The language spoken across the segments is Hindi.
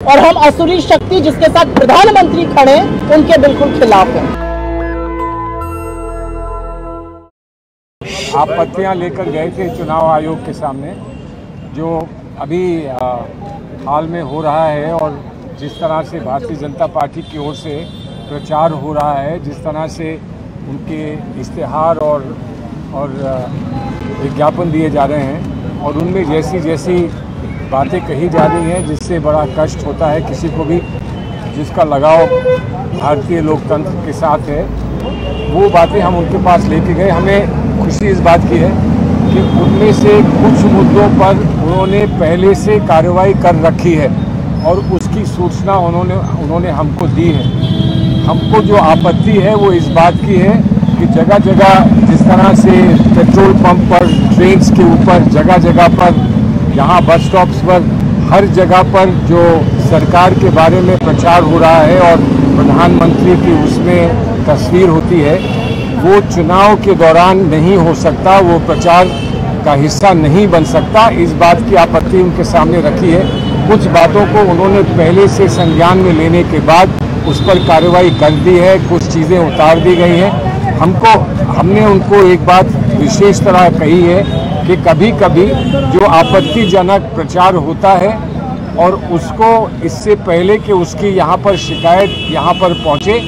और हम असुरी शक्ति जिसके साथ प्रधानमंत्री खड़े उनके बिल्कुल खिलाफ हैं। आपत्तियां लेकर गए थे चुनाव आयोग के सामने, जो अभी हाल में हो रहा है, और जिस तरह से भारतीय जनता पार्टी की ओर से प्रचार हो रहा है, जिस तरह से उनके इश्तेहार और विज्ञापन दिए जा रहे हैं और उनमें जैसी जैसी बातें कही जा रही हैं जिससे बड़ा कष्ट होता है किसी को भी जिसका लगाव भारतीय लोकतंत्र के साथ है, वो बातें हम उनके पास लेके गए। हमें खुशी इस बात की है कि उनमें से कुछ मुद्दों पर उन्होंने पहले से कार्रवाई कर रखी है और उसकी सूचना उन्होंने हमको दी है। हमको जो आपत्ति है वो इस बात की है कि जगह जगह जिस तरह से पेट्रोल पंप पर, ट्रेन के ऊपर, जगह जगह पर, यहाँ बस स्टॉप्स पर, हर जगह पर जो सरकार के बारे में प्रचार हो रहा है और प्रधानमंत्री की उसमें तस्वीर होती है, वो चुनाव के दौरान नहीं हो सकता, वो प्रचार का हिस्सा नहीं बन सकता। इस बात की आपत्ति उनके सामने रखी है। कुछ बातों को उन्होंने पहले से संज्ञान में लेने के बाद उस पर कार्रवाई कर दी है, कुछ चीज़ें उतार दी गई हैं। हमने उनको एक बात विशेष तरह कही है कि कभी कभी जो आपत्तिजनक प्रचार होता है और उसको इससे पहले कि उसकी यहाँ पर शिकायत यहाँ पर पहुँचे,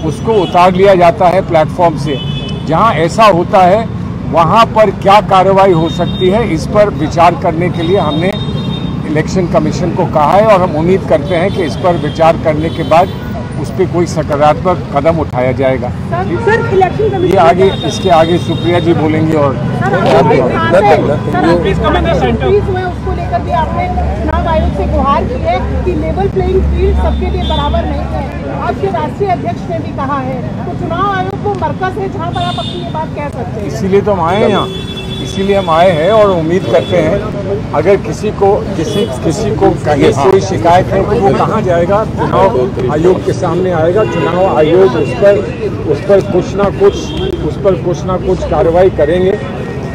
उसको उतार लिया जाता है प्लेटफॉर्म से। जहाँ ऐसा होता है वहाँ पर क्या कार्रवाई हो सकती है, इस पर विचार करने के लिए हमने इलेक्शन कमीशन को कहा है और हम उम्मीद करते हैं कि इस पर विचार करने के बाद उस पर कोई सकारात्मक कदम उठाया जाएगा। ये आगे, इसके आगे सुप्रिया जी बोलेंगे। और उसको लेकर भी आपने चुनाव आयोग से गुहार की है कि लेवल प्लेइंग फील्ड सबके लिए बराबर नहीं है। आपके राष्ट्रीय अध्यक्ष ने भी कहा है, तो चुनाव आयोग को मरकज है जहाँ पर आप अपनी ये बात कह सकते हैं। इसीलिए तो हम आए हैं यहाँ, इसीलिए हम आए हैं और उम्मीद करते हैं अगर किसी को कहीं कोई शिकायत है तो वो कहाँ जाएगा, चुनाव आयोग के सामने आएगा। चुनाव आयोग उस पर कुछ ना कुछ कार्रवाई करेंगे।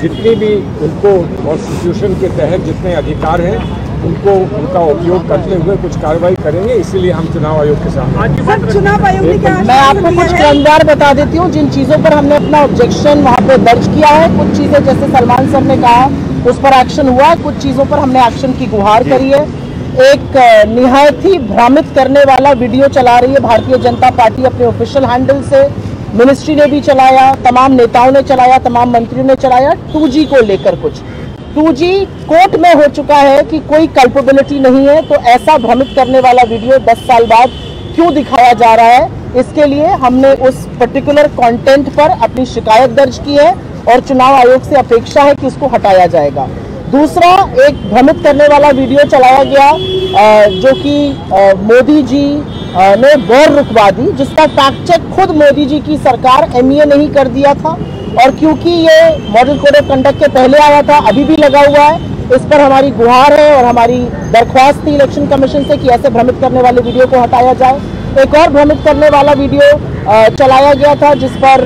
जितनी भी उनको कॉन्स्टिट्यूशन के तहत जितने अधिकार हैं उनको उनका उपयोग करते हुए कुछ कार्रवाई करेंगे। इसीलिए हम चुनाव आयोग के साथ चुनाव आयोग ने क्या, मैं आपको कुछ क्रमवार बता देती हूँ जिन चीज़ों पर हमने अपना ऑब्जेक्शन वहाँ पे दर्ज किया है। कुछ चीज़ें जैसे सलमान सर ने कहा उस पर एक्शन हुआ है, कुछ चीज़ों पर हमने एक्शन की गुहार करी है। एक निहायत ही भ्रमित करने वाला वीडियो चला रही है भारतीय जनता पार्टी अपने ऑफिशियल हैंडल से, मिनिस्ट्री ने भी चलाया, तमाम नेताओं ने चलाया, तमाम मंत्रियों ने चलाया। 2G को लेकर कुछ 2G कोर्ट में हो चुका है कि कोई कल्पेबिलिटी नहीं है, तो ऐसा भ्रमित करने वाला वीडियो 10 साल बाद क्यों दिखाया जा रहा है, इसके लिए हमने उस पर्टिकुलर कंटेंट पर अपनी शिकायत दर्ज की है और चुनाव आयोग से अपेक्षा है कि उसको हटाया जाएगा। दूसरा, एक भ्रमित करने वाला वीडियो चलाया गया जो कि मोदी जी ने गैर रुकवा दी, जिसका फैक्ट चेक खुद मोदी जी की सरकार MEA नहीं कर दिया था, और क्योंकि ये मॉडल कोड ऑफ कंडक्ट के पहले आया था, अभी भी लगा हुआ है, इस पर हमारी गुहार है और हमारी दरख्वास्त थी इलेक्शन कमीशन से कि ऐसे भ्रमित करने वाले वीडियो को हटाया जाए। एक और भ्रमित करने वाला वीडियो चलाया गया था जिस पर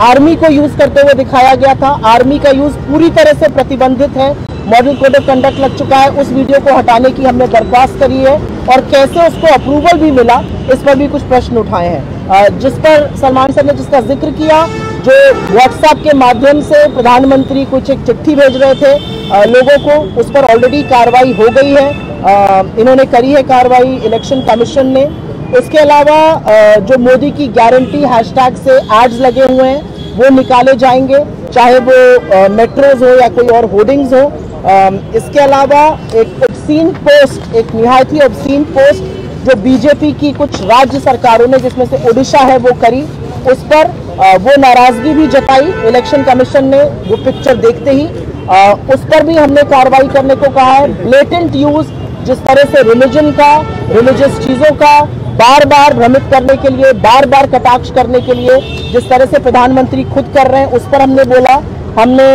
आर्मी को यूज करते हुए दिखाया गया था। आर्मी का यूज पूरी तरह से प्रतिबंधित है, मॉडल कोड ऑफ कंडक्ट लग चुका है। उस वीडियो को हटाने की हमने दरख्वास्त करी है और कैसे उसको अप्रूवल भी मिला, इस पर भी कुछ प्रश्न उठाए हैं। जिस पर सलमान सर ने जिसका जिक्र किया, जो व्हाट्सएप के माध्यम से प्रधानमंत्री कुछ एक चिट्ठी भेज रहे थे लोगों को, उस पर ऑलरेडी कार्रवाई हो गई है, इन्होंने करी है कार्रवाई इलेक्शन कमीशन ने। इसके अलावा जो मोदी की गारंटी हैशटैग से एड्स लगे हुए हैं वो निकाले जाएंगे, चाहे वो मेट्रोज हो या कोई और होर्डिंग्स हो। इसके अलावा एक ऑब्सीन पोस्ट, एक निहायत ही ऑब्सीन पोस्ट जो बीजेपी की कुछ राज्य सरकारों ने, जिसमें से ओडिशा है, वो करी, उस पर वो नाराजगी भी जताई इलेक्शन कमीशन ने वो पिक्चर देखते ही। उस पर भी हमने कार्रवाई करने को कहा है। ब्लेटेंट यूज, जिस तरह से रिलीजन का, रिलीजियस चीज़ों का बार बार भ्रमित करने के लिए, बार बार कटाक्ष करने के लिए जिस तरह से प्रधानमंत्री खुद कर रहे हैं, उस पर हमने बोला। हमने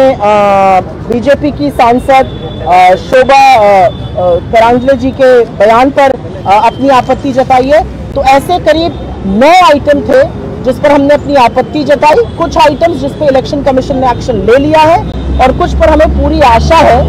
बीजेपी की सांसद शोभा करांजले जी के बयान पर अपनी आपत्ति जताई है। तो ऐसे करीब 9 आइटम थे जिस पर हमने अपनी आपत्ति जताई। कुछ आइटम्स जिस पे इलेक्शन कमीशन ने एक्शन ले लिया है और कुछ पर हमें पूरी आशा है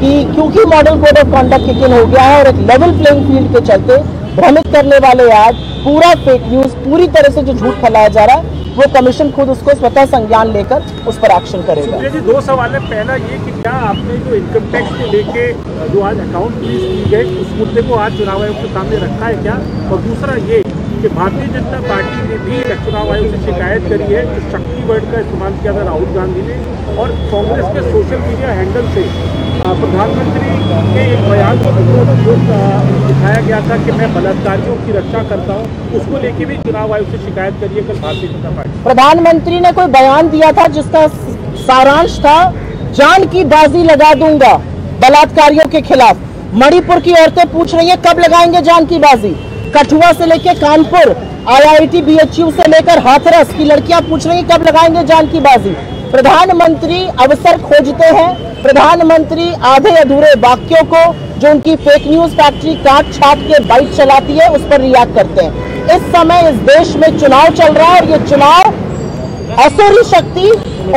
कि क्योंकि model code of conduct kick in हो गया है और एक लेवल प्लेइंग फील्ड के चलते भ्रमित करने वाले ऐड, पूरा फेक न्यूज, पूरी तरह से जो झूठ फैलाया जा रहा है, वो कमीशन खुद उसको स्वतः संज्ञान लेकर उस पर एक्शन करेगा। जी, दो सवाल है। पहला ये कि क्या आपने जो इनकम टैक्स को लेके जो आज अकाउंट फ्रीज की गए उस मुद्दे को आज चुनाव आयोग के सामने रखा है क्या? और दूसरा ये कि भारतीय जनता पार्टी ने भी चुनाव आयोग से शिकायत करी है कि शक्ति वर्ड का इस्तेमाल किया था राहुल गांधी ने, और कांग्रेस के सोशल मीडिया हैंडल से प्रधानमंत्री के एक बयान को जो दिखाया गया था कि मैं बलात्कारियों की रक्षा करता हूं, उसको लेके भी चुनाव आयोग से शिकायत करी है कल भारतीय जनता पार्टी। प्रधानमंत्री ने कोई बयान दिया था जिसका सारांश था जान की बाजी लगा दूंगा बलात्कारियों के खिलाफ। मणिपुर की औरतें पूछ रही हैं कब लगाएंगे जान की बाजी। कठुआ से लेकर कानपुर, IIT BHU से लेकर हाथरस की लड़कियां पूछ रही हैं कब लगाएंगे जान की बाजी। प्रधानमंत्री अवसर खोजते हैं, प्रधानमंत्री आधे अधूरे वाक्यों को जो उनकी फेक न्यूज फैक्ट्री काट छाट के बाइट चलाती है उस पर रिएक्ट करते हैं। इस समय इस देश में चुनाव चल रहा है और ये चुनाव असुरी शक्ति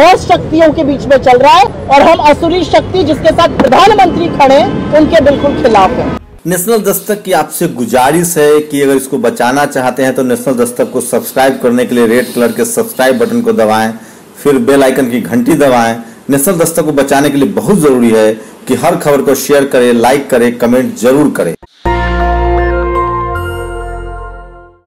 और शक्तियों के बीच में चल रहा है और हम असुरी शक्ति जिसके साथ प्रधानमंत्री खड़े उनके बिल्कुल खिलाफ हैं। नेशनल दस्तक की आपसे गुजारिश है कि अगर इसको बचाना चाहते हैं तो नेशनल दस्तक को सब्सक्राइब करने के लिए रेड कलर के सब्सक्राइब बटन को दबाएं, फिर बेल आइकन की घंटी दबाएं। नेशनल दस्तक को बचाने के लिए बहुत जरूरी है कि हर खबर को शेयर करें, लाइक करें, कमेंट जरूर करें।